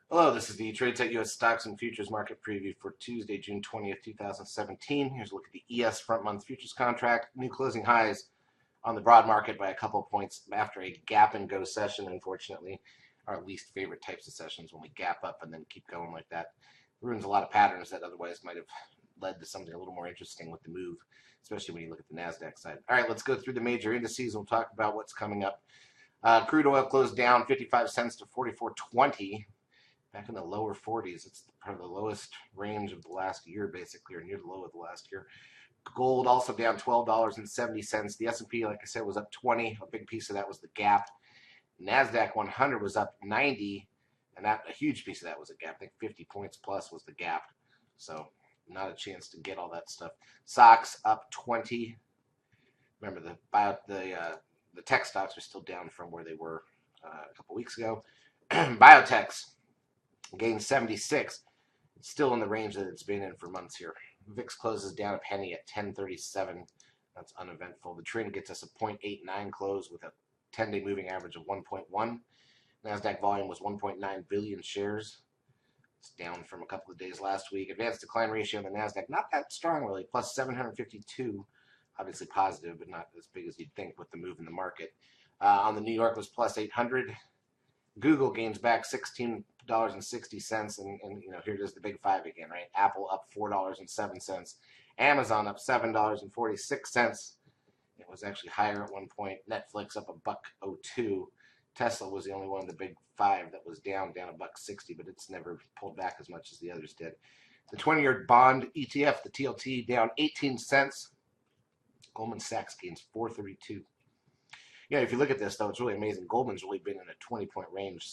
Hello, this is the Tradesight U.S. Stocks and Futures Market Preview for Tuesday, June 20th, 2017. Here's a look at the ES front month futures contract. New closing highs on the broad market by a couple of points after a gap and go session, unfortunately. Our least favorite types of sessions when we gap up and then keep going like that. Ruins a lot of patterns that otherwise might have led to something a little more interesting with the move, especially when you look at the NASDAQ side. All right, let's go through the major indices and we'll talk about what's coming up. Crude oil closed down 55 cents to 44.20. Back in the lower 40s. It's part of the lowest range of the last year, basically, or near the low of the last year. Gold also down $12.70. The S&P, like I said, was up 20. A big piece of that was the gap. NASDAQ 100 was up 90, and a huge piece of that was a gap. I think 50 points plus was the gap. So not a chance to get all that stuff. SOX up 20. Remember, the tech stocks are still down from where they were a couple weeks ago. Biotechs gained 76. It's still in the range that it's been in for months here. VIX closes down a penny at 1037. That's uneventful. The trend gets us a 0.89 close with a 10-day moving average of 1.1. NASDAQ volume was 1.9 billion shares. It's down from a couple of days last week. Advanced decline ratio on the NASDAQ, not that strong really, plus 752. Obviously positive, but not as big as you'd think with the move in the market. On the New York was plus 800. Google gains back $16.60, and here it is, the big five again, right? Apple up $4.07, Amazon up $7.46. It was actually higher at one point. Netflix up $1.02. Tesla was the only one of the big five that was down $1.60, but it's never pulled back as much as the others did. The 20-year bond ETF, the TLT, down 18 cents. Goldman Sachs gains 432. If you look at this, though, it's really amazing. Goldman's really been in a 20-point range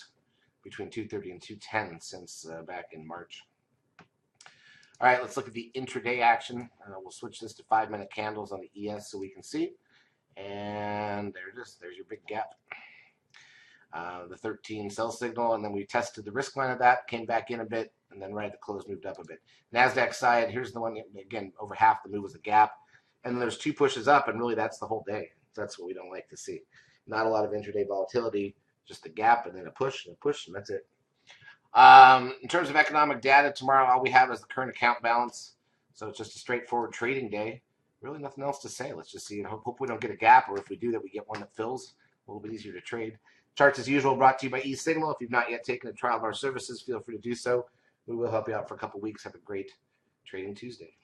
between 230 and 210 since back in March. All right, let's look at the intraday action. We'll switch this to 5-minute candles on the ES so we can see. And there it is. There's your big gap. The 13 sell signal, and then we tested the risk line of that, came back in a bit, and then right at the close moved up a bit. NASDAQ side, here's the one, again, over half the move was a gap. And then there's 2 pushes up, and really that's the whole day. That's what we don't like to see. Not a lot of intraday volatility, just a gap and then a push, and that's it. In terms of economic data, tomorrow all we have is the current account balance. So it's just a straightforward trading day. Really nothing else to say. Let's just see and hope we don't get a gap, or if we do that, we get one that fills. A little bit easier to trade. Charts as usual brought to you by eSignal. If you've not yet taken a trial of our services, feel free to do so. We will help you out for a couple weeks. Have a great trading Tuesday.